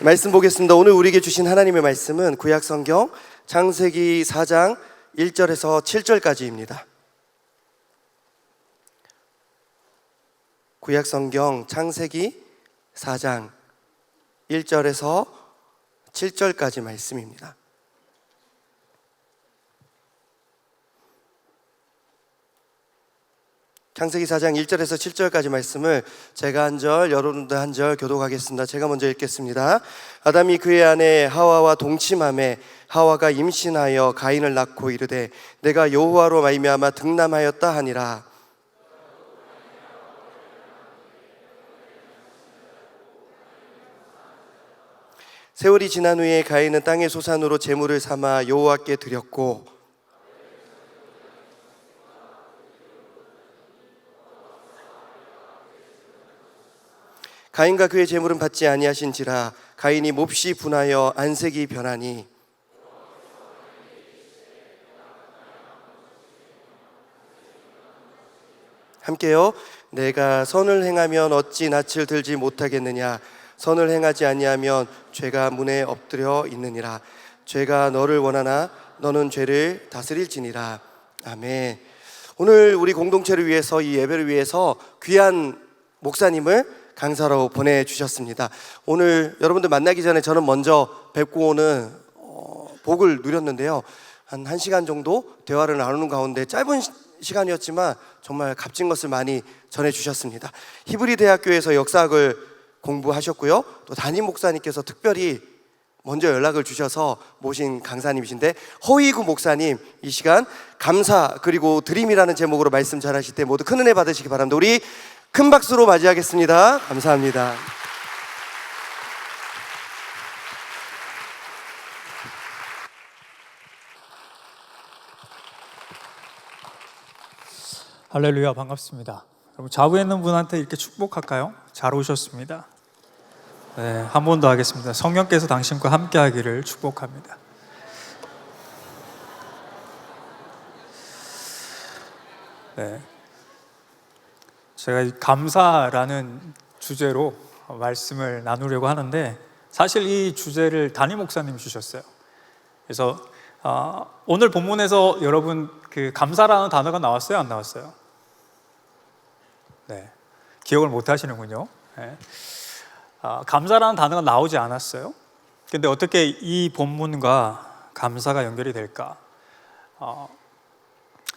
말씀 보겠습니다. 오늘 우리에게 주신 하나님의 말씀은 구약성경 창세기 4장 1절에서 7절까지입니다. 구약성경 창세기 4장 1절에서 7절까지 말씀입니다. 창세기 4장 1절에서 7절까지 말씀을 제가 한 절, 여러분도 한 절 교독하겠습니다. 제가 먼저 읽겠습니다. 아담이 그의 아내 하와와 동침하매 하와가 임신하여 가인을 낳고 이르되 내가 여호와로 말미암아 득남하였다 하니라. 세월이 지난 후에 가인은 땅의 소산으로 제물을 삼아 여호와께 드렸고 가인과 그의 제물은 받지 아니하신지라. 가인이 몹시 분하여 안색이 변하니 함께요. 내가 선을 행하면 어찌 낯을 들지 못하겠느냐. 선을 행하지 아니하면 죄가 문에 엎드려 있느니라. 죄가 너를 원하나 너는 죄를 다스릴지니라. 아멘. 오늘 우리 공동체를 위해서, 이 예배를 위해서 귀한 목사님을 강사로 보내주셨습니다. 오늘 여러분들 만나기 전에 저는 먼저 뵙고 오는 복을 누렸는데요. 한 1시간 정도 대화를 나누는 가운데 짧은 시간이었지만 정말 값진 것을 많이 전해주셨습니다. 히브리 대학교에서 역사학을 공부하셨고요. 또 담임 목사님께서 특별히 먼저 연락을 주셔서 모신 강사님이신데, 허이구 목사님, 이 시간 감사 그리고 드림이라는 제목으로 말씀 잘하실 때 모두 큰 은혜 받으시기 바랍니다. 우리 큰 박수로 맞이하겠습니다. 감사합니다. 할렐루야, 반갑습니다. 여러분, 좌우에 있는 분한테 이렇게 축복할까요? 잘 오셨습니다. 네, 한 번 더 하겠습니다. 성령께서 당신과 함께 하기를 축복합니다. 네, 제가 이 감사라는 주제로 말씀을 나누려고 하는데, 사실 이 주제를 담임 목사님이 주셨어요. 그래서 오늘 본문에서 여러분 그 감사라는 단어가 나왔어요, 안 나왔어요? 네, 기억을 못 하시는군요. 네. 감사라는 단어가 나오지 않았어요. 근데 어떻게 이 본문과 감사가 연결이 될까?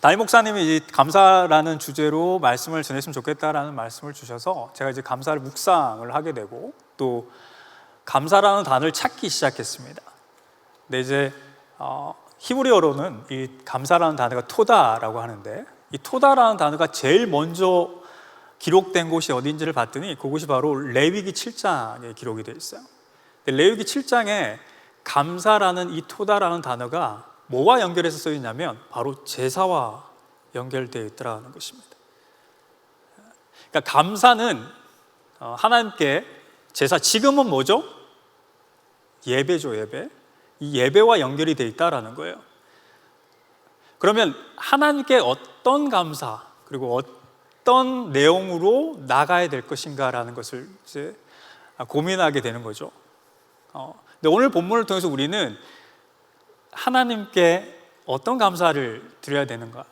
담임 목사님이 이 감사라는 주제로 말씀을 전했으면 좋겠다라는 말씀을 주셔서 제가 이제 감사를 묵상을 하게 되고, 또 감사라는 단어를 찾기 시작했습니다. 근데 이제 히브리어로는 이 감사라는 단어가 토다라고 하는데, 이 토다라는 단어가 제일 먼저 기록된 곳이 어딘지를 봤더니 그곳이 바로 레위기 7장에 기록이 되어 있어요. 레위기 7장에 감사라는 이 토다라는 단어가 뭐와 연결해서 써 있냐면 바로 제사와 연결되어 있더라는 것입니다. 그러니까 감사는 하나님께 제사, 지금은 뭐죠? 예배죠, 예배. 이 예배와 연결이 되어 있다라는 거예요. 그러면 하나님께 어떤 감사, 그리고 어떤 내용으로 나가야 될 것인가라는 것을 이제 고민하게 되는 거죠. 근데 오늘 본문을 통해서 우리는 하나님께 어떤 감사를 드려야 되는가,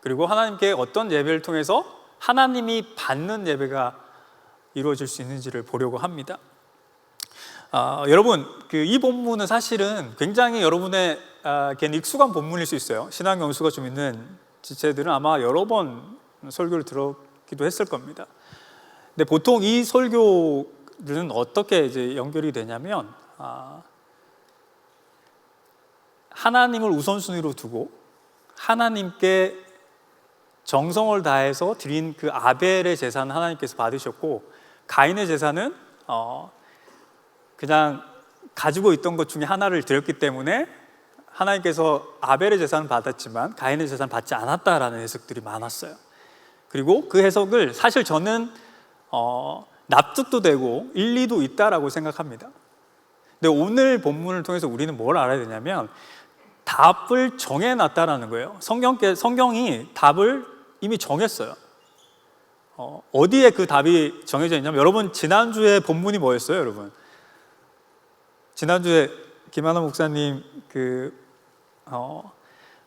그리고 하나님께 어떤 예배를 통해서 하나님이 받는 예배가 이루어질 수 있는지를 보려고 합니다. 여러분, 이 본문은 사실은 굉장히 여러분의 익숙한 본문일 수 있어요. 신앙 연수가 좀 있는 지체들은 아마 여러 번 설교를 들었기도 했을 겁니다. 근데 보통 이 설교는 어떻게 이제 연결이 되냐면, 하나님을 우선순위로 두고 하나님께 정성을 다해서 드린 그 아벨의 제사는 하나님께서 받으셨고, 가인의 제사는 그냥 가지고 있던 것 중에 하나를 드렸기 때문에 하나님께서 아벨의 제사는 받았지만 가인의 제사는 받지 않았다라는 해석들이 많았어요. 그리고 그 해석을 사실 저는 납득도 되고 일리도 있다라고 생각합니다. 근데 오늘 본문을 통해서 우리는 뭘 알아야 되냐면 답을 정해놨다라는 거예요. 성경이 답을 이미 정했어요. 어디에 그 답이 정해져 있냐면, 여러분 지난주에 본문이 뭐였어요, 여러분? 지난주에 김하나 목사님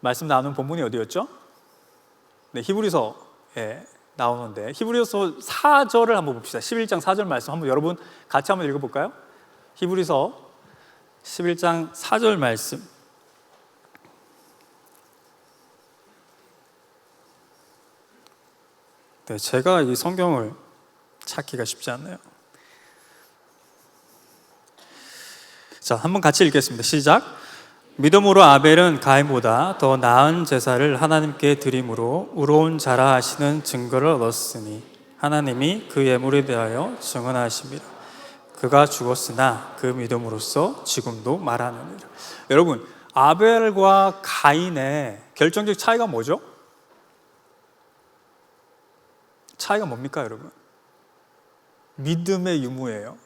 말씀 나눈 본문이 어디였죠? 네, 히브리서에 나오는데 히브리서 4절을 한번 봅시다. 11장 4절 말씀 한번 여러분 같이 한번 읽어볼까요? 히브리서 11장 4절 말씀. 네, 제가 이 성경을 찾기가 쉽지 않네요. 자, 한번 같이 읽겠습니다. 시작. 믿음으로 아벨은 가인보다 더 나은 제사를 하나님께 드림으로 의로운 자라 하시는 증거를 얻었으니 하나님이 그 예물에 대하여 증언하십니다. 그가 죽었으나 그 믿음으로써 지금도 말하느니라. 여러분, 아벨과 가인의 결정적 차이가 뭐죠? 차이가 뭡니까, 여러분? 믿음의 유무예요.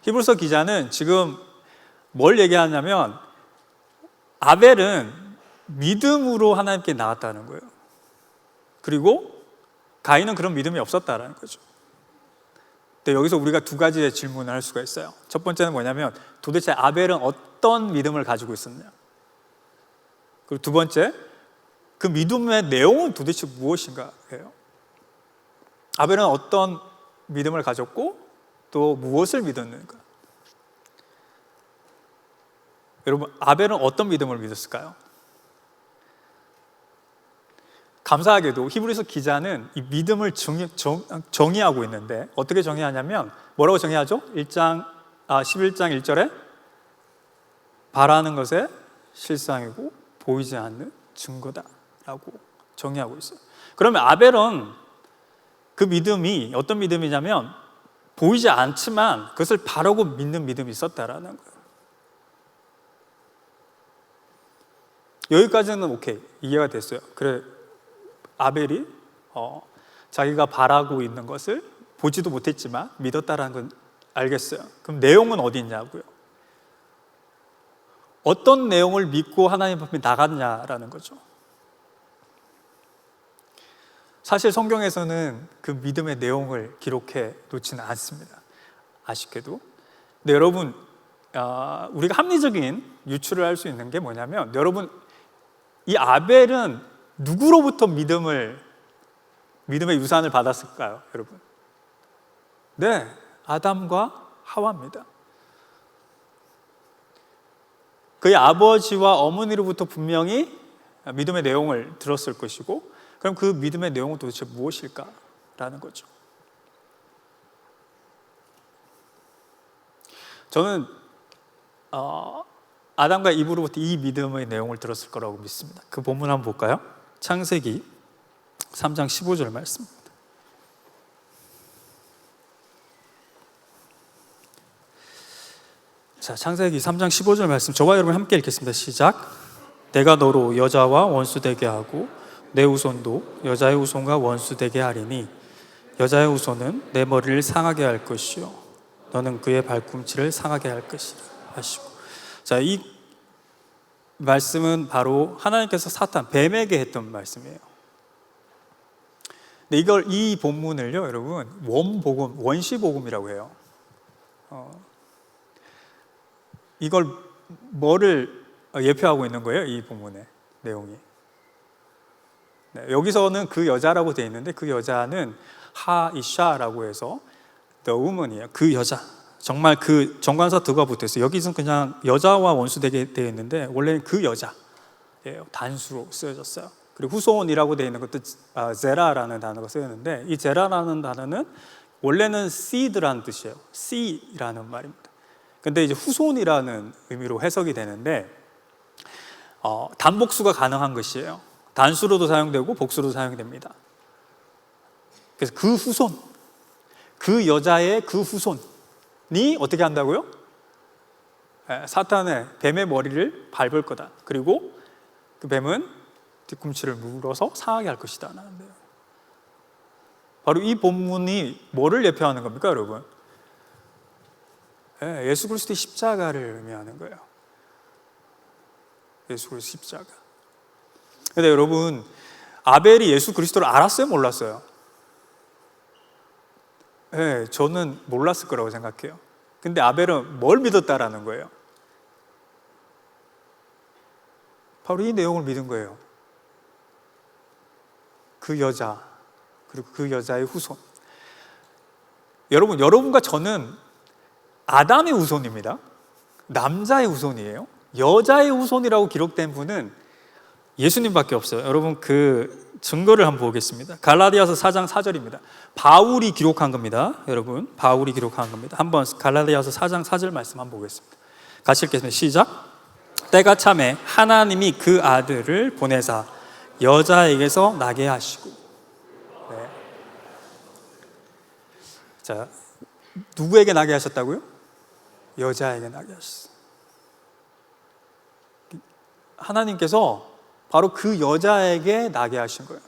히브리서 기자는 지금 뭘 얘기하냐면 아벨은 믿음으로 하나님께 나왔다는 거예요. 그리고 가인은 그런 믿음이 없었다는 거죠. 근데 여기서 우리가 두 가지의 질문을 할 수가 있어요. 첫 번째는 뭐냐면 도대체 아벨은 어떤 믿음을 가지고 있었냐? 그리고 두 번째, 그 믿음의 내용은 도대체 무엇인가예요. 아벨은 어떤 믿음을 가졌고 또 무엇을 믿었는가? 여러분, 아벨은 어떤 믿음을 믿었을까요? 감사하게도 히브리서 기자는 이 믿음을 정의하고 있는데 어떻게 정의하냐면 뭐라고 정의하죠? 11장 1절에 바라는 것의 실상이고 보이지 않는 증거다라고 정의하고 있어요. 그러면 아벨은 그 믿음이 어떤 믿음이냐면 보이지 않지만 그것을 바라고 믿는 믿음이 있었다라는 거예요. 여기까지는 오케이, 이해가 됐어요. 그래, 아벨이 자기가 바라고 있는 것을 보지도 못했지만 믿었다라는 건 알겠어요. 그럼 내용은 어디 있냐고요? 어떤 내용을 믿고 하나님 앞에 나갔냐라는 거죠. 사실 성경에서는 그 믿음의 내용을 기록해 놓지는 않습니다. 아쉽게도. 근데 여러분, 우리가 합리적인 유추를 할 수 있는 게 뭐냐면 여러분, 이 아벨은 누구로부터 믿음의 유산을 받았을까요, 여러분? 네, 아담과 하와입니다. 그의 아버지와 어머니로부터 분명히 믿음의 내용을 들었을 것이고, 그럼 그 믿음의 내용은 도대체 무엇일까라는 거죠. 저는 아담과 이브로부터 이 믿음의 내용을 들었을 거라고 믿습니다. 그 본문 한번 볼까요? 창세기 3장 15절 말씀입니다. 자, 창세기 3장 15절 말씀 저와 여러분 함께 읽겠습니다. 시작. 내가 너로 여자와 원수되게 하고 내 후손도 여자의 후손과 원수되게 하리니 여자의 후손은 내 머리를 상하게 할 것이요 너는 그의 발꿈치를 상하게 할 것이라 하시고. 자, 이 말씀은 바로 하나님께서 뱀에게 했던 말씀이에요. 근데 이 본문을요, 여러분, 원시복음이라고 해요. 이걸 뭐를 예표하고 있는 거예요? 이 본문의 내용이. 네, 여기서는 그 여자라고 되어 있는데 그 여자는 하이샤라고 해서 the woman이에요. 그 여자. 정말 그 정관사 드가 붙어 있어요. 여기서는 그냥 여자와 원수되게 되어 있는데 원래는 그 여자예요. 단수로 쓰여졌어요. 그리고 후손이라고 되어 있는 것도 제라라는 단어가 쓰였는데 이 제라라는 단어는 원래는 seed라는 뜻이에요. 씨라는 말입니다. 근데 이제 후손이라는 의미로 해석이 되는데 단복수가 가능한 것이에요. 단수로도 사용되고 복수로도 사용됩니다. 그래서 그 후손, 그 여자의 그 후손이 어떻게 한다고요? 사탄의 뱀의 머리를 밟을 거다. 그리고 그 뱀은 뒤꿈치를 물어서 상하게 할 것이다 하는데요. 바로 이 본문이 뭐를 예표하는 겁니까, 여러분? 예수 그리스도의 십자가를 의미하는 거예요. 예수 그리스도 십자가. 근데 여러분, 아벨이 예수 그리스도를 알았어요, 몰랐어요? 저는 몰랐을 거라고 생각해요. 근데 아벨은 뭘 믿었다라는 거예요? 바로 이 내용을 믿은 거예요. 그 여자, 그리고 그 여자의 후손. 여러분과 저는 아담의 후손입니다. 남자의 후손이에요. 여자의 후손이라고 기록된 분은 예수님밖에 없어요. 여러분 그 증거를 한번 보겠습니다. 갈라디아서 4장 4절입니다. 바울이 기록한 겁니다. 여러분, 바울이 기록한 겁니다. 한번 갈라디아서 4장 4절 말씀 한번 보겠습니다. 같이 읽겠습니다. 시작. 때가 참에 하나님이 그 아들을 보내사 여자에게서 나게 하시고. 네. 자, 누구에게 나게 하셨다고요? 여자에게 나게 하셨어요. 하나님께서 바로 그 여자에게 나게 하신 거예요.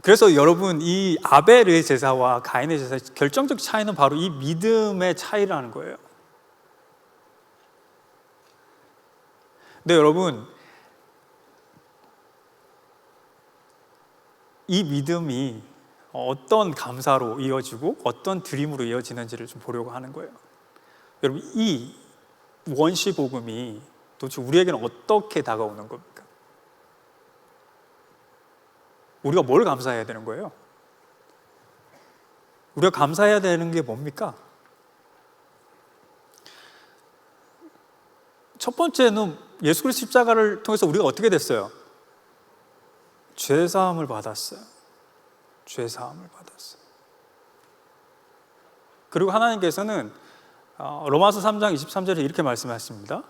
그래서 여러분, 이 아벨의 제사와 가인의 제사의 결정적 차이는 바로 이 믿음의 차이라는 거예요. 근데 여러분, 이 믿음이 어떤 감사로 이어지고 어떤 드림으로 이어지는지를 좀 보려고 하는 거예요. 여러분, 이 원시 복음이 도대체 우리에게는 어떻게 다가오는 겁니까? 우리가 뭘 감사해야 되는 거예요? 우리가 감사해야 되는 게 뭡니까? 첫 번째는 예수 그리스도 십자가를 통해서 우리가 어떻게 됐어요? 죄사함을 받았어요. 죄사함을 받았어요. 그리고 하나님께서는 로마서 3장 23절에 이렇게 말씀하십니다.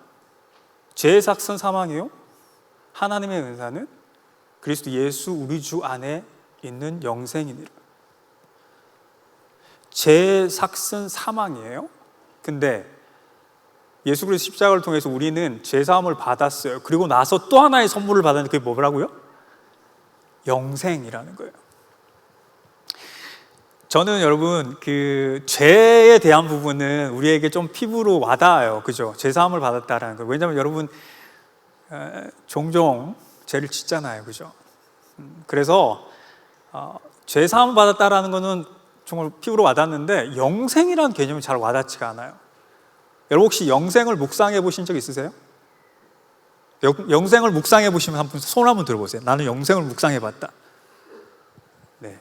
죄의 삭은 사망이요 하나님의 은사는 그리스도 예수 우리 주 안에 있는 영생이니라. 죄의 삭은 사망이에요. 근데 예수 그리스도 십자가를 통해서 우리는 죄사함을 받았어요. 그리고 나서 또 하나의 선물을 받았는데 그게 뭐라고요? 영생이라는 거예요. 저는 여러분 그 죄에 대한 부분은 우리에게 좀 피부로 와닿아요. 그죠? 죄사함을 받았다라는 거. 왜냐하면 여러분 종종 죄를 짓잖아요. 그죠? 그래서 죄사함을 받았다라는 거는 정말 피부로 와닿는데 영생이라는 개념이 잘 와닿지가 않아요. 여러분 혹시 영생을 묵상해 보신 적 있으세요? 영생을 묵상해 보시면 한번 손 한번 들어보세요. 나는 영생을 묵상해 봤다. 네.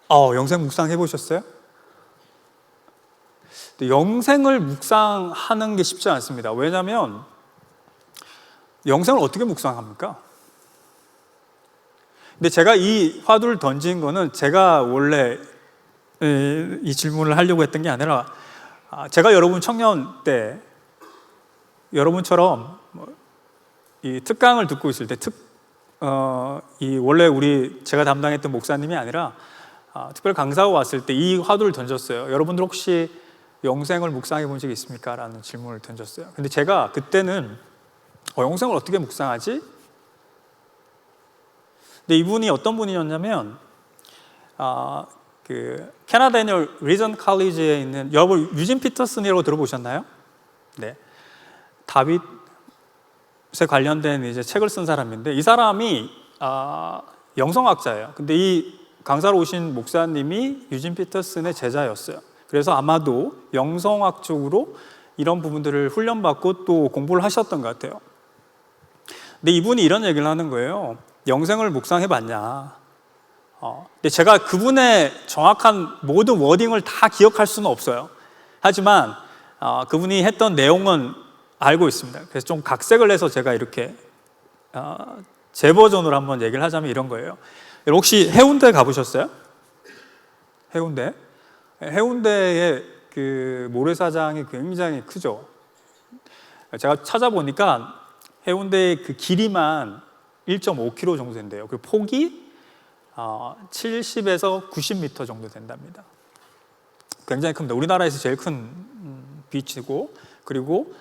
영생 묵상해 보셨어요? 영생을 묵상하는 게 쉽지 않습니다. 왜냐하면 영생을 어떻게 묵상합니까? 근데 제가 이 화두를 던진 거는 제가 원래 이 질문을 하려고 했던 게 아니라 제가 여러분 청년 때 여러분처럼 이 특강을 듣고 있을 때 원래 제가 담당했던 목사님이 아니라 특별 강사가 왔을 때 이 화두를 던졌어요. 여러분들 혹시 영생을 묵상해 본 적이 있습니까? 라는 질문을 던졌어요. 근데 제가 그때는 영생을 어떻게 묵상하지? 근데 이분이 어떤 분이었냐면 그 캐나다 애니얼 리전 칼리지에 있는 여러분 유진 피터슨이라고 들어보셨나요? 네, 다윗에 관련된 이제 책을 쓴 사람인데 이 사람이 영성학자예요. 근데 이 강사로 오신 목사님이 유진 피터슨의 제자였어요. 그래서 아마도 영성학 쪽으로 이런 부분들을 훈련받고 또 공부를 하셨던 것 같아요. 근데 이분이 이런 얘기를 하는 거예요. 영생을 묵상해봤냐? 근데 제가 그분의 정확한 모든 워딩을 다 기억할 수는 없어요. 하지만 그분이 했던 내용은 알고 있습니다. 그래서 좀 각색을 해서 제가 이렇게 제 버전으로 한번 얘기를 하자면 이런 거예요. 혹시 해운대 가보셨어요? 해운대? 해운대의 그 모래사장이 굉장히 크죠. 제가 찾아보니까 해운대의 그 길이만 1.5km 정도 된대요. 그리고 폭이 70에서 90m 정도 된답니다. 굉장히 큽니다. 우리나라에서 제일 큰 비치고, 그리고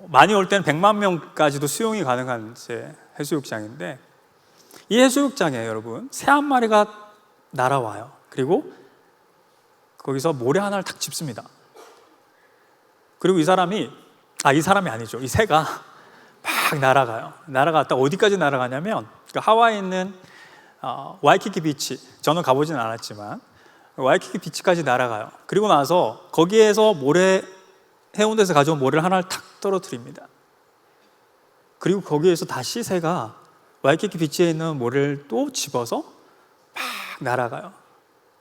많이 올 때는 100만 명까지도 수용이 가능한 이제 해수욕장인데, 이 해수욕장에 여러분 새 한 마리가 날아와요. 그리고 거기서 모래 하나를 탁 짚습니다. 그리고 이 사람이 아니죠. 이 새가 막 날아가요. 날아갔다 어디까지 날아가냐면 그 하와이에 있는 와이키키 비치, 저는 가보진 않았지만 와이키키 비치까지 날아가요. 그리고 나서 거기에서 해운대에서 가져온 모래를 하나를 탁 떨어뜨립니다. 그리고 거기에서 다시 새가 와이키키 비치에 있는 모래를 또 집어서 막 날아가요.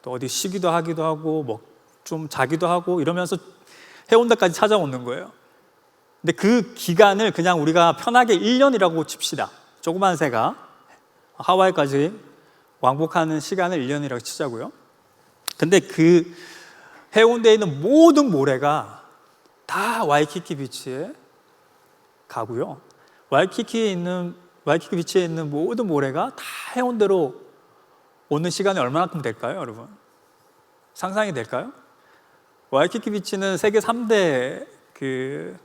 또 어디 쉬기도 하기도 하고 뭐 좀 자기도 하고 이러면서 해운대까지 찾아오는 거예요. 근데 그 기간을 그냥 우리가 편하게 1년이라고 칩시다. 조그만 새가 하와이까지 왕복하는 시간을 1년이라고 치자고요. 근데 그 해운대에 있는 모든 모래가 다 와이키키 비치에 가고요. 와이키키 비치에 있는 모든 모래가 다 해운대로 오는 시간이 얼마만큼 될까요, 여러분? 상상이 될까요? 와이키키 비치는 세계 3대 그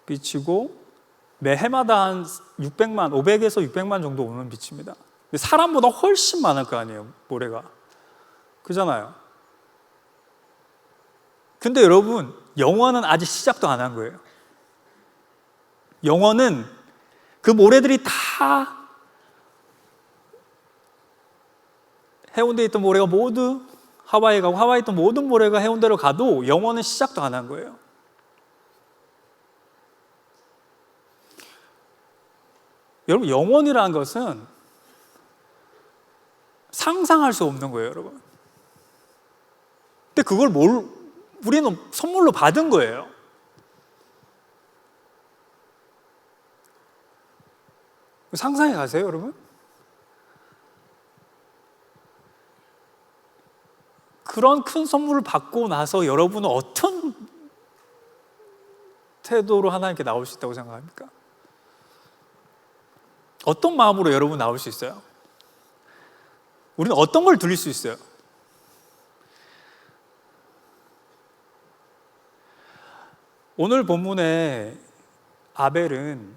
비치고 매 해마다 한 500에서 600만 정도 오는 비치입니다. 근데 사람보다 훨씬 많을 거 아니에요, 모래가. 그잖아요. 근데 여러분, 영원은 아직 시작도 안 한 거예요. 영원은 그 모래들이 다 해운대에 있던 모래가 모두 하와이에 가고 하와이에 있던 모든 모래가 해운대로 가도 영원은 시작도 안 한 거예요. 여러분, 영원이라는 것은 상상할 수 없는 거예요, 여러분. 근데 그걸 우리는 선물로 받은 거예요. 상상해 가세요, 여러분? 그런 큰 선물을 받고 나서 여러분은 어떤 태도로 하나님께 나올 수 있다고 생각합니까? 어떤 마음으로 여러분 나올 수 있어요? 우리는 어떤 걸 드릴 수 있어요? 오늘 본문에 아벨은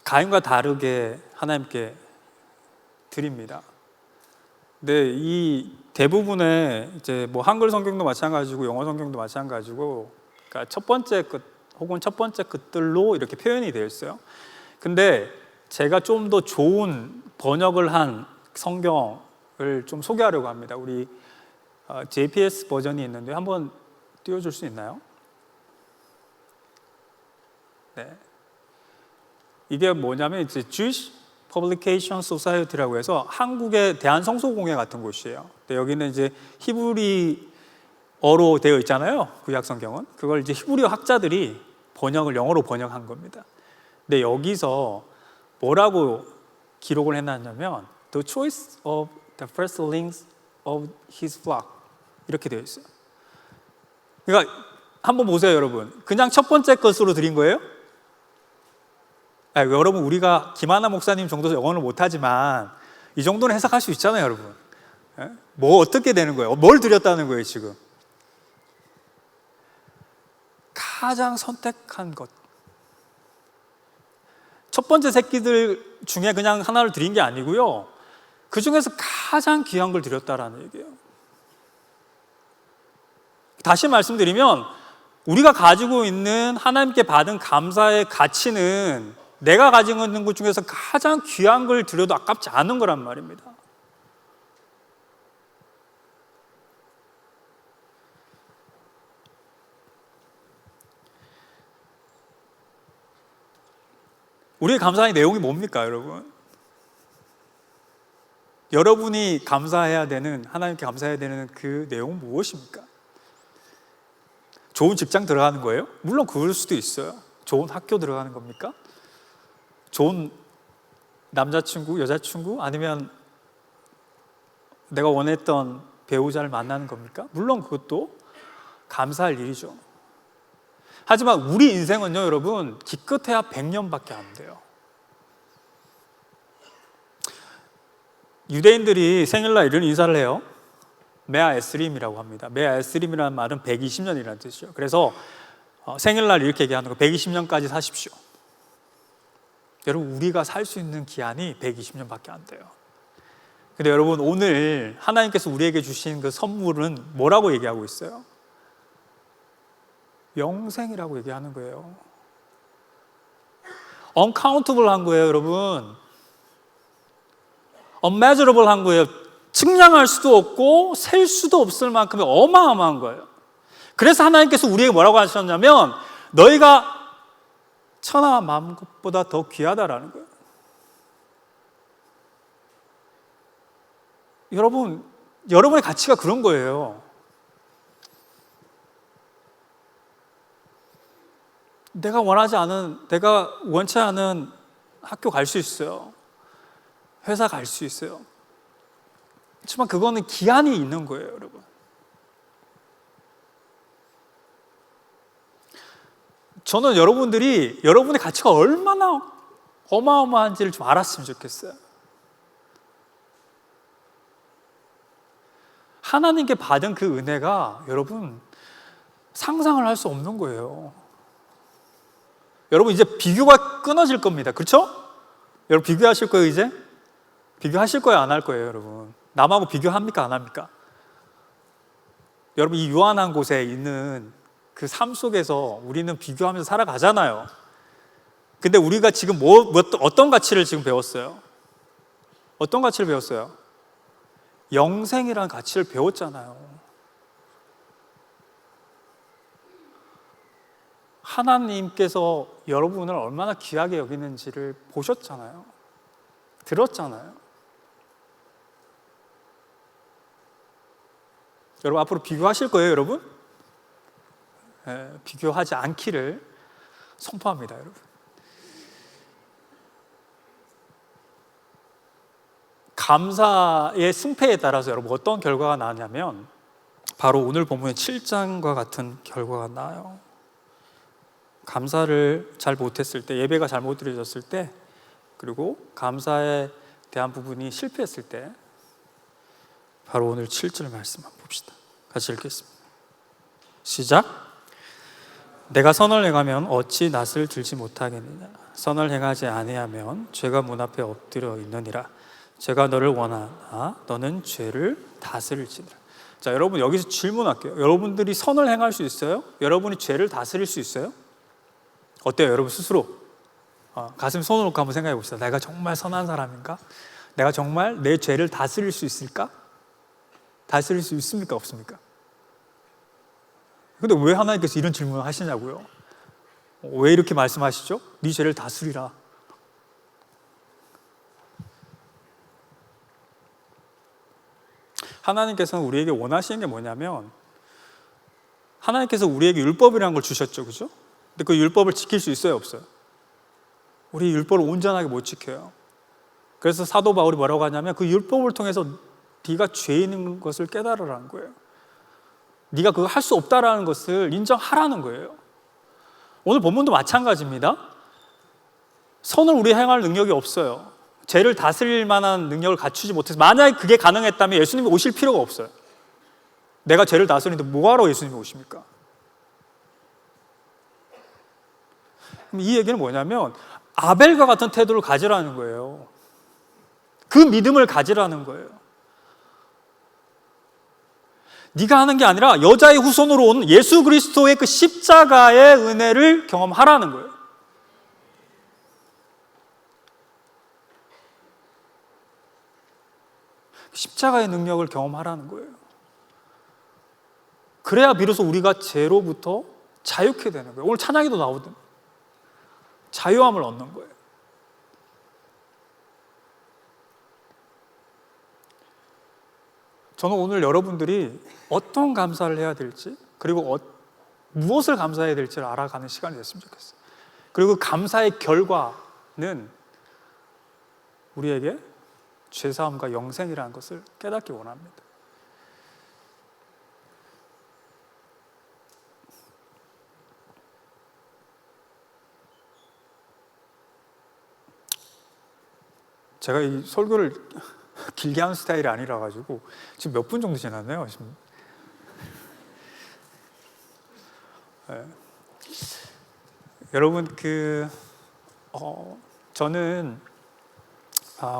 가인과 다르게 하나님께 드립니다. 근데 이 대부분의 이제 뭐 한글 성경도 마찬가지고 영어 성경도 마찬가지고, 그러니까 첫 번째 끝 혹은 첫 번째 끝들로 이렇게 표현이 되어 있어요. 근데 제가 좀 더 좋은 번역을 한 성경을 좀 소개하려고 합니다. 우리 JPS 버전이 있는데 한번 띄워줄 수 있나요? 네. 이게 뭐냐면 이제 Jewish Publication Society라고 해서 한국의 대한성소공회 같은 곳이에요. 근데 여기는 이제 히브리어로 되어 있잖아요. 구약 성경은. 그걸 이제 히브리어 학자들이 영어로 번역한 겁니다. 근데 여기서 뭐라고 기록을 해놨냐면 The choice of the firstlings of his flock 이렇게 되어 있어요. 그러니까 한번 보세요, 여러분. 그냥 첫 번째 것으로 드린 거예요? 여러분, 우리가 김하나 목사님 정도 영어를 못하지만 이 정도는 해석할 수 있잖아요, 여러분. 뭐 어떻게 되는 거예요? 뭘 드렸다는 거예요, 지금? 가장 선택한 것. 첫 번째 새끼들 중에 그냥 하나를 드린 게 아니고요. 그 중에서 가장 귀한 걸 드렸다라는 얘기예요. 다시 말씀드리면 우리가 가지고 있는 하나님께 받은 감사의 가치는 내가 가지고 있는 것 중에서 가장 귀한 걸 드려도 아깝지 않은 거란 말입니다. 우리의 감사의 내용이 뭡니까, 여러분? 여러분이 감사해야 되는, 하나님께 감사해야 되는 그 내용은 무엇입니까? 좋은 직장 들어가는 거예요? 물론 그럴 수도 있어요. 좋은 학교 들어가는 겁니까? 좋은 남자친구, 여자친구, 아니면 내가 원했던 배우자를 만나는 겁니까? 물론 그것도 감사할 일이죠. 하지만 우리 인생은요, 여러분, 기껏해야 100년밖에 안 돼요. 유대인들이 생일날 이런 인사를 해요. 메아 에스림이라고 합니다. 메아 에스림이라는 말은 120년이라는 뜻이에요. 그래서 생일날 이렇게 얘기하는 거, 120년까지 사십시오. 여러분, 우리가 살 수 있는 기한이 120년밖에 안 돼요. 근데 여러분, 오늘 하나님께서 우리에게 주신 그 선물은 뭐라고 얘기하고 있어요? 영생이라고 얘기하는 거예요. uncountable 한 거예요, 여러분. unmeasurable 한 거예요. 측량할 수도 없고 셀 수도 없을 만큼의 어마어마한 거예요. 그래서 하나님께서 우리에게 뭐라고 하셨냐면 너희가 천하 만것보다 더 귀하다라는 거예요. 여러분의 가치가 그런 거예요. 내가 원치 않은 학교 갈 수 있어요. 회사 갈 수 있어요. 하지만 그거는 기한이 있는 거예요, 여러분. 저는 여러분의 가치가 얼마나 어마어마한지를 좀 알았으면 좋겠어요. 하나님께 받은 그 은혜가 여러분 상상을 할 수 없는 거예요. 여러분 이제 비교가 끊어질 겁니다. 그렇죠? 여러분 비교하실 거예요, 이제? 비교하실 거예요, 안 할 거예요, 여러분? 남하고 비교합니까, 안 합니까? 여러분 이 유한한 곳에 있는 그 삶 속에서 우리는 비교하면서 살아가잖아요. 근데 우리가 지금 어떤 가치를 지금 배웠어요? 어떤 가치를 배웠어요? 영생이라는 가치를 배웠잖아요. 하나님께서 여러분을 얼마나 귀하게 여기는지를 보셨잖아요. 들었잖아요. 여러분 앞으로 비교하실 거예요, 여러분? 비교하지 않기를 선포합니다, 여러분. 감사의 승패에 따라서 여러분 어떤 결과가 나냐면 바로 오늘 본문의 7장과 같은 결과가 나요. 감사를 잘 못했을 때, 예배가 잘못 드려졌을 때, 그리고 감사에 대한 부분이 실패했을 때, 바로 오늘 7절 말씀 한번 봅시다. 같이 읽겠습니다. 시작. 내가 선을 행하면 어찌 낯을 들지 못하겠느냐. 선을 행하지 아니하면 죄가 문 앞에 엎드려 있느니라. 제가 너를 원하나 너는 죄를 다스릴지니라. 자, 여러분 여기서 질문할게요. 여러분들이 선을 행할 수 있어요? 여러분이 죄를 다스릴 수 있어요? 어때요, 여러분 스스로? 가슴 손을 놓고 한번 생각해 봅시다. 내가 정말 선한 사람인가? 내가 정말 내 죄를 다스릴 수 있을까? 다스릴 수 있습니까? 없습니까? 근데 왜 하나님께서 이런 질문을 하시냐고요? 왜 이렇게 말씀하시죠? 네 죄를 다스리라. 하나님께서는 우리에게 원하시는 게 뭐냐면 하나님께서 우리에게 율법이라는 걸 주셨죠, 그죠? 근데 그 율법을 지킬 수 있어요, 없어요? 우리 율법을 온전하게 못 지켜요. 그래서 사도 바울이 뭐라고 하냐면 그 율법을 통해서 네가 죄인인 것을 깨달으라는 거예요. 네가 그거 할 수 없다라는 것을 인정하라는 거예요. 오늘 본문도 마찬가지입니다. 선을 우리 행할 능력이 없어요. 죄를 다스릴 만한 능력을 갖추지 못해서 만약에 그게 가능했다면 예수님이 오실 필요가 없어요. 내가 죄를 다스리는데 뭐하러 예수님이 오십니까? 그럼 이 얘기는 뭐냐면 아벨과 같은 태도를 가지라는 거예요. 그 믿음을 가지라는 거예요. 네가 하는 게 아니라 여자의 후손으로 온 예수 그리스도의 그 십자가의 은혜를 경험하라는 거예요. 십자가의 능력을 경험하라는 거예요. 그래야 비로소 우리가 죄로부터 자유케 되는 거예요. 오늘 찬양에도 나오던 자유함을 얻는 거예요. 저는 오늘 여러분들이 어떤 감사를 해야 될지, 그리고 무엇을 감사해야 될지를 알아가는 시간이 됐으면 좋겠어요. 그리고 감사의 결과는 우리에게 죄사함과 영생이라는 것을 깨닫기 원합니다. 제가 이 설교를 길게 하는 스타일이 아니라 가지고 지금 몇 분 정도 지났나요? 지금. 네. 여러분 저는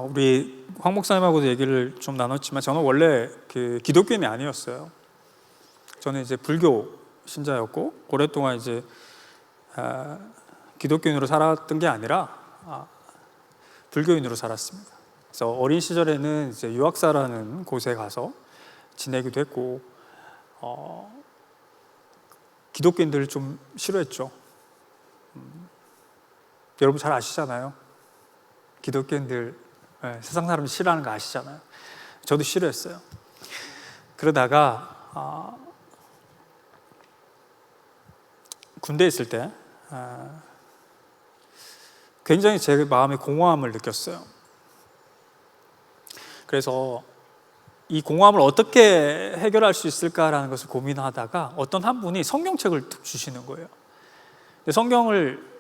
우리 황 목사님하고도 얘기를 좀 나눴지만 저는 원래 기독교인이 아니었어요. 저는 이제 불교 신자였고 오랫동안 이제 기독교인으로 살았던 게 아니라 불교인으로 살았습니다. 그래서 어린 시절에는 이제 유학사라는 곳에 가서 지내기도 했고, 기독교인들을 좀 싫어했죠. 여러분 잘 아시잖아요. 기독교인들 세상 사람 싫어하는 거 아시잖아요. 저도 싫어했어요. 그러다가 군대에 있을 때 굉장히 제 마음에 공허함을 느꼈어요. 그래서 이 공허함을 어떻게 해결할 수 있을까라는 것을 고민하다가 어떤 한 분이 성경책을 툭 주시는 거예요. 근데 성경을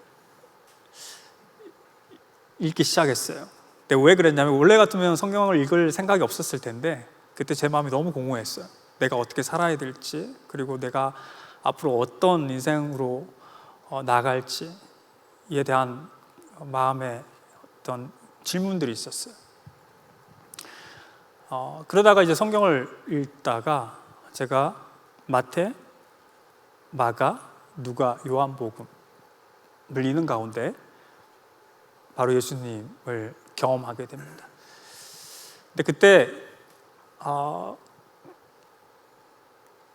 읽기 시작했어요. 근데 왜 그랬냐면 원래 같으면 성경을 읽을 생각이 없었을 텐데 그때 제 마음이 너무 공허했어요. 내가 어떻게 살아야 될지, 그리고 내가 앞으로 어떤 인생으로 나갈지에 대한 마음에 어떤 질문들이 있었어요. 그러다가 이제 성경을 읽다가 제가 마태, 마가, 누가, 요한복음을 읽는 가운데 바로 예수님을 경험하게 됩니다. 근데 그때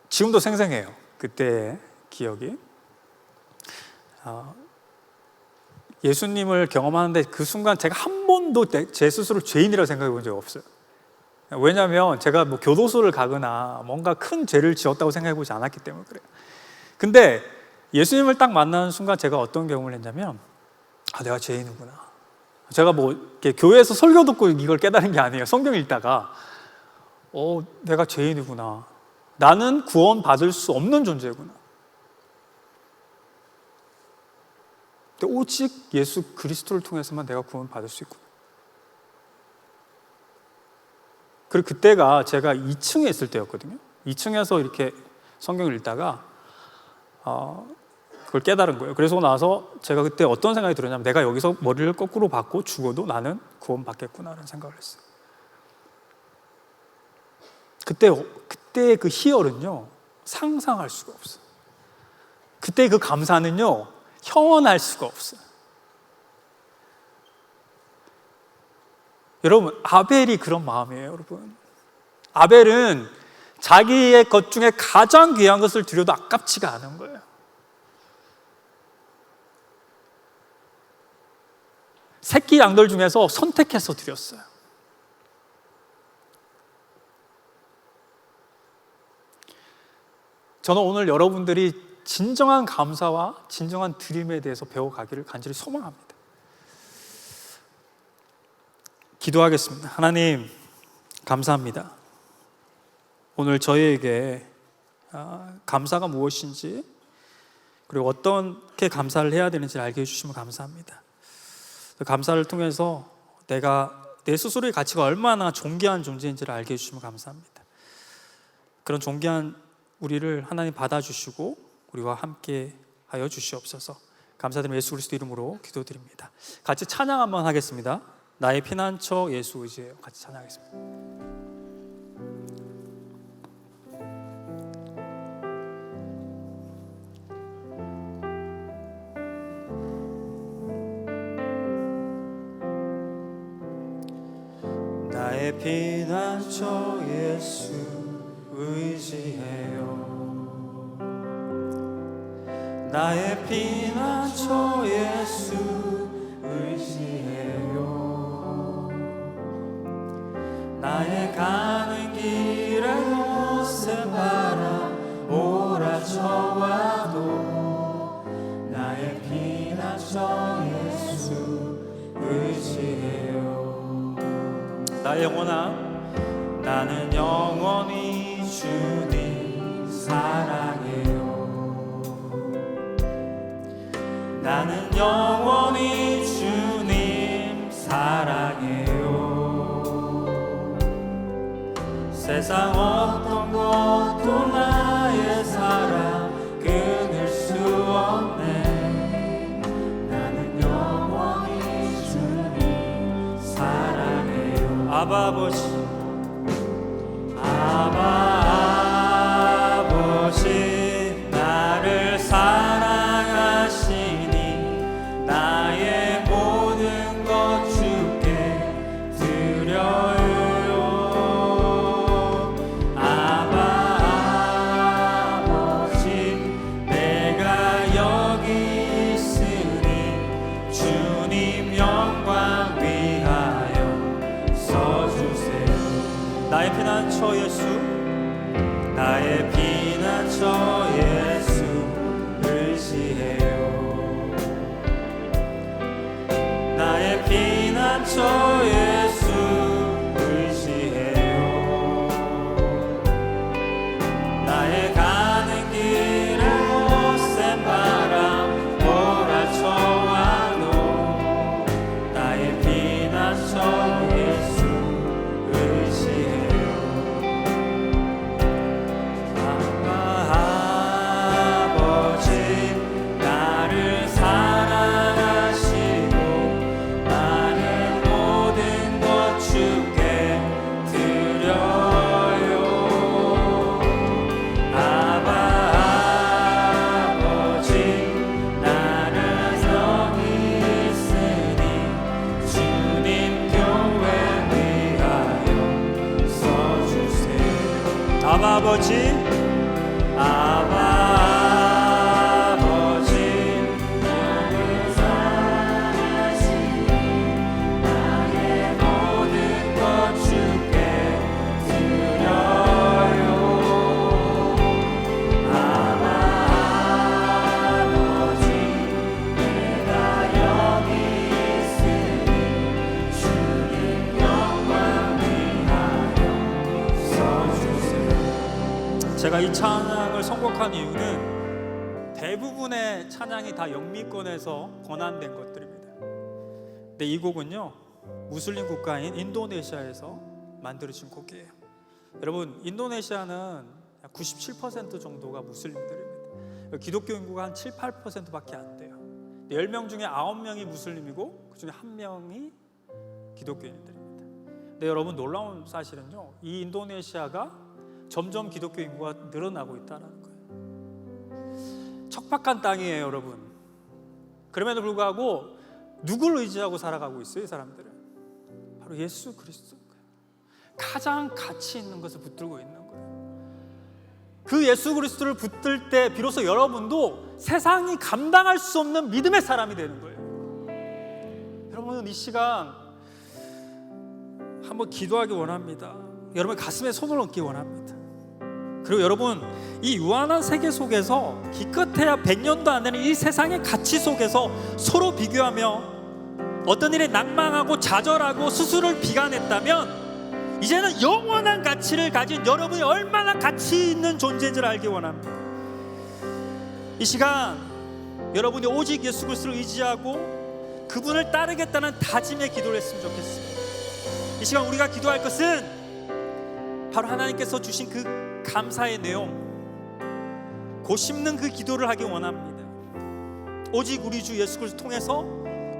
지금도 생생해요. 그때의 기억이. 예수님을 경험하는데 그 순간 제가 한 번도 제 스스로 죄인이라고 생각해 본 적 없어요. 왜냐하면 제가 뭐 교도소를 가거나 뭔가 큰 죄를 지었다고 생각해 보지 않았기 때문에 그래요. 근데 예수님을 딱 만나는 순간 제가 어떤 경험을 했냐면 내가 죄인이구나. 제가 뭐 이렇게 교회에서 설교 듣고 이걸 깨달은 게 아니에요. 성경 읽다가 내가 죄인이구나. 나는 구원받을 수 없는 존재구나. 근데 오직 예수 그리스도를 통해서만 내가 구원받을 수 있구나. 그리고 그때가 제가 2층에 있을 때였거든요. 2층에서 이렇게 성경을 읽다가 그걸 깨달은 거예요. 그래서 나서 제가 그때 어떤 생각이 들었냐면 내가 여기서 머리를 거꾸로 박고 죽어도 나는 구원받겠구나라는 생각을 했어요. 그때의 그 희열은요 상상할 수가 없어요. 그때의 그 감사는요 형언할 수가 없어요. 여러분, 아벨이 그런 마음이에요. 여러분, 아벨은 자기의 것 중에 가장 귀한 것을 드려도 아깝지가 않은 거예요. 새끼 양들 중에서 선택해서 드렸어요. 저는 오늘 여러분들이 진정한 감사와 진정한 드림에 대해서 배워가기를 간절히 소망합니다. 기도하겠습니다. 하나님, 감사합니다. 오늘 저희에게 감사가 무엇인지, 그리고 어떻게 감사를 해야 되는지 알게 해주시면 감사합니다. 감사를 통해서 내가 내 스스로의 가치가 얼마나 존귀한 존재인지를 알게 해주시면 감사합니다. 그런 존귀한 우리를 하나님 받아주시고 우리와 함께 하여 주시옵소서. 감사드리며 예수 그리스도 이름으로 기도드립니다. 같이 찬양 한번 하겠습니다. 나의 피난처 예수 의지해요. 같이 찬양하겠습니다. 나의 피난처 예수 의지해요. 나의 피난처 예수 의지해요. 나의 가는 길에 못새 바람 몰아쳐와도 나의 피난처 예수 의지해요. 나의 영혼아, 나는 영원히 주님 사랑해요. 나는 영원히 주님 사랑해요. 세상 어떤 것도 나의 사랑 끊을 수 없네. 나는 영원히 주님 사랑해요. 아바 아버지, 아바 아버지, 나를 사랑하시니 나의 모든 것 주께 드려 나의 피난처 예수 의지해요. 나의 피난처 예수 의지해요. 나의 가는 길에 센 바람 몰아쳐와도 나의 피난처 예수 의지해요. 아버지 나를 사랑하시고 나는 모든 것 주께 드려요. 아버지 나는 여기 있으니 주님 교회 위하여 써주세요. 아버지 아버지 나를 사랑하시니 나의 모든 것 주께 드려요. 아버지 내가 여기 있으니 주님 영광 위하여 써주세요. 제가 이 찬양을 선곡한 이유는 대부분의 찬양이 다 영미권에서 권한된 것들입니다. 근데 이 곡은요 무슬림 국가인 인도네시아에서 만들어진 곡이에요. 여러분 인도네시아는 약 97% 정도가 무슬림들입니다. 기독교 인구가 한 7, 8%밖에 안 돼요. 10명 중에 9명이 무슬림이고 그 중에 1명이 기독교인들입니다. 근데 여러분 놀라운 사실은요 이 인도네시아가 점점 기독교 인구가 늘어나고 있다는 거예요. 척박한 땅이에요 여러분. 그럼에도 불구하고 누굴 의지하고 살아가고 있어요 이 사람들은? 바로 예수 그리스도. 가장 가치 있는 것을 붙들고 있는 거예요. 그 예수 그리스도를 붙들 때 비로소 여러분도 세상이 감당할 수 없는 믿음의 사람이 되는 거예요. 여러분은 이 시간 한번 기도하기 원합니다. 여러분 가슴에 손을 얹기 원합니다. 그리고 여러분 이 유한한 세계 속에서 기껏해야 100년도 안 되는 이 세상의 가치 속에서 서로 비교하며 어떤 일에 낭망하고 좌절하고 스스로를 비관했다면 이제는 영원한 가치를 가진 여러분이 얼마나 가치 있는 존재인지를 알기 원합니다. 이 시간 여러분이 오직 예수 그리스도를 의지하고 그분을 따르겠다는 다짐의 기도를 했으면 좋겠습니다. 이 시간 우리가 기도할 것은 바로 하나님께서 주신 그 감사의 내용, 고심는 그 기도를 하기 원합니다. 오직 우리 주 예수 그리스도 통해서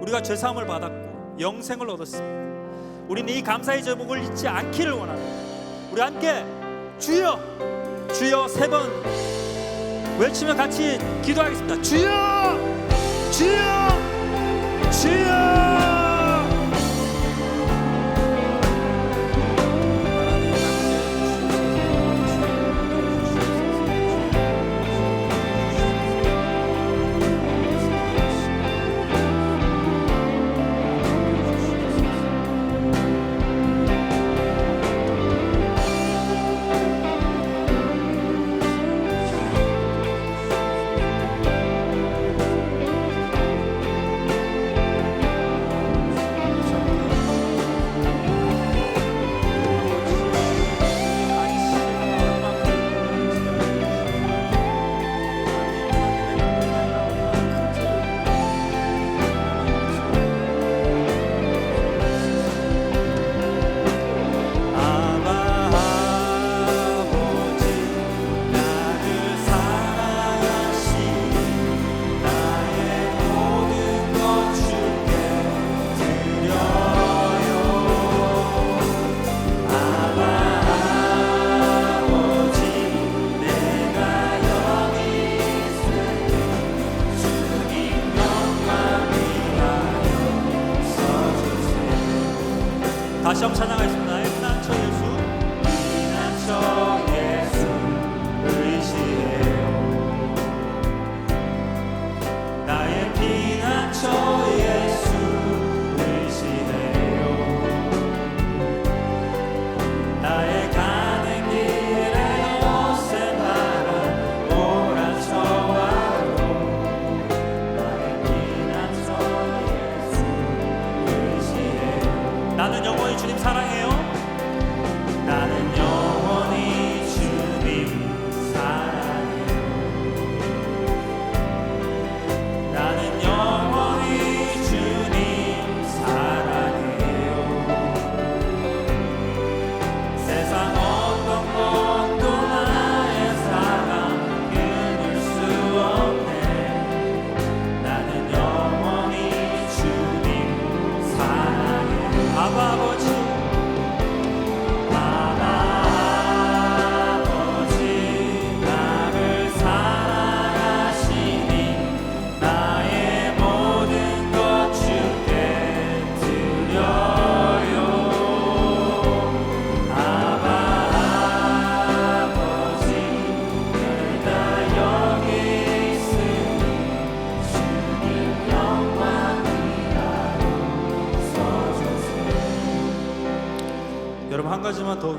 우리가 죄사함을 받았고 영생을 얻었습니다. 우리는 이 감사의 제목을 잊지 않기를 원합니다. 우리 함께 주여 주여 3번 외치며 같이 기도하겠습니다. 주여 주여 주여.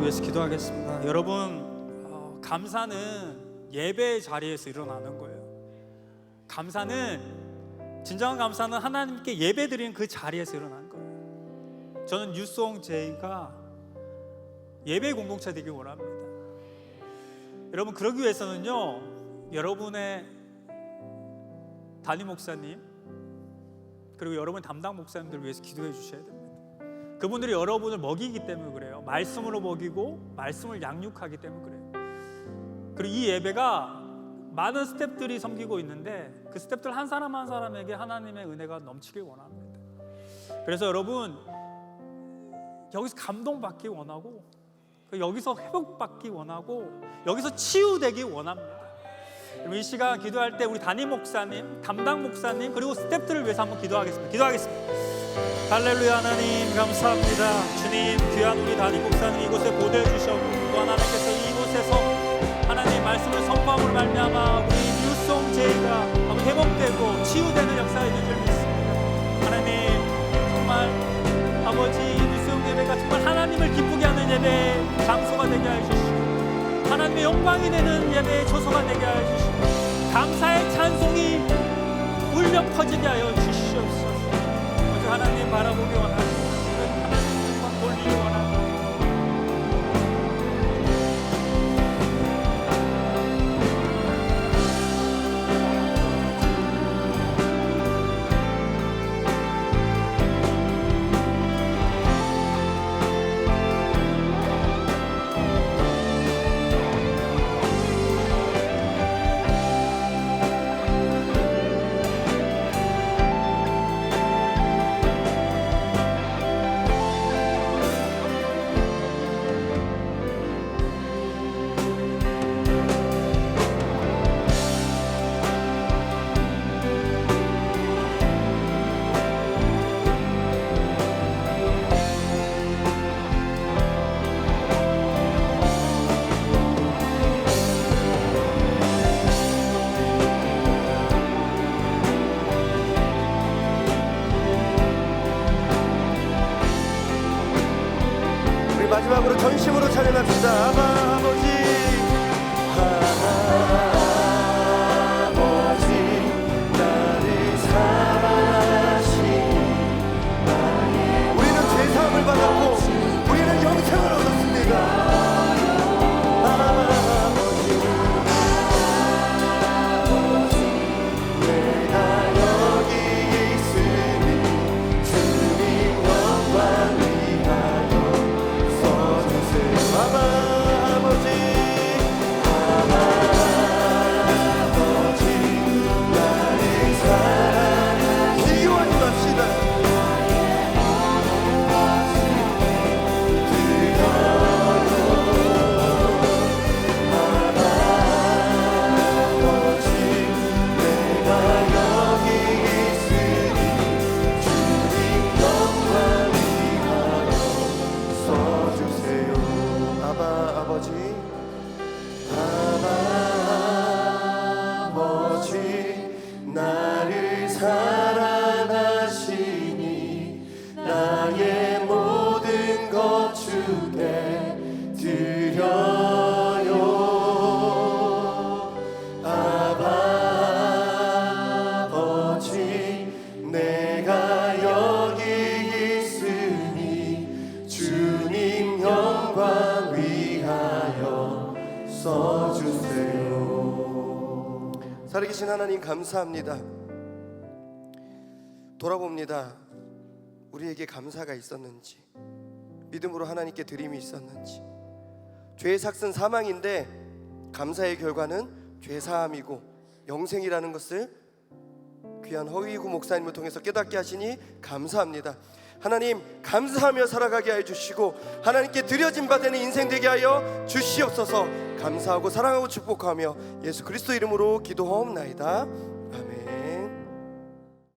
위해서 기도하겠습니다. 여러분, 감사는 예배 자리에서 일어나는 거예요. 진정한 감사는 하나님께 예배 드리는 그 자리에서 일어나는 거예요. 저는 뉴송 제이가 예배 공동체 되길 원합니다. 여러분, 그러기 위해서는요, 여러분의 담임 목사님 그리고 여러분 담당 목사님들을 위해서 기도해 주셔야 됩니다. 그분들이 여러분을 먹이기 때문에 그래요. 말씀으로 먹이고 말씀을 양육하기 때문에 그래요. 그리고 이 예배가 많은 스태프들이 섬기고 있는데 그 스태프들 한 사람 한 사람에게 하나님의 은혜가 넘치길 원합니다. 그래서 여러분, 여기서 감동받기 원하고, 여기서 회복받기 원하고, 여기서 치유되기 원합니다. 이 시간 기도할 때 우리 담임 목사님, 담당 목사님, 그리고 스태프들을 위해서 한번 기도하겠습니다. 할렐루야. 하나님 감사합니다. 주님, 귀한 우리 담임 목사님 이곳에 보내해 주셨고, 또 하나님께서 이곳에서 하나님 말씀을 선포함으로 말미암아 우리 뉴송 제이가 한번 회복되고 치유되는 역사가 있는 줄 믿습니다. 하나님, 정말 아버지, 뉴송 예배가 정말 하나님을 기쁘게 하는 예배 장소가 되게 하여 주시고, 하나님의 영광이 되는 예배의 초소가 되게 하여 주시고, 감사의 찬송이 울려 퍼지게 하여 주시옵소서. 하나님 바라보기 원하는, 하나님 돌리기 원하는, 마지막으로 전심으로 찬양합시다. 아바 아버지, 아버지, 나를 사랑하시니 우리는 죄사함을 받았고 우리는 영생을 얻었습니다. 나를 사랑하시니 나의 모든 것 주께 드려요. 아바 아버지, 내가 여기 있으니 주님 영광 위하여 써주세요. 살아계신 하나님 감사합니다. 돌아봅니다. 우리에게 감사가 있었는지, 믿음으로 하나님께 드림이 있었는지. 죄의 삭은 사망인데 감사의 결과는 죄사함이고 영생이라는 것을 귀한 허위구 목사님을 통해서 깨닫게 하시니 감사합니다. 하나님, 감사하며 살아가게 하여 주시고 하나님께 드려진 바 되는 인생 되게 하여 주시옵소서. 감사하고 사랑하고 축복하며 예수 그리스도 이름으로 기도하옵나이다.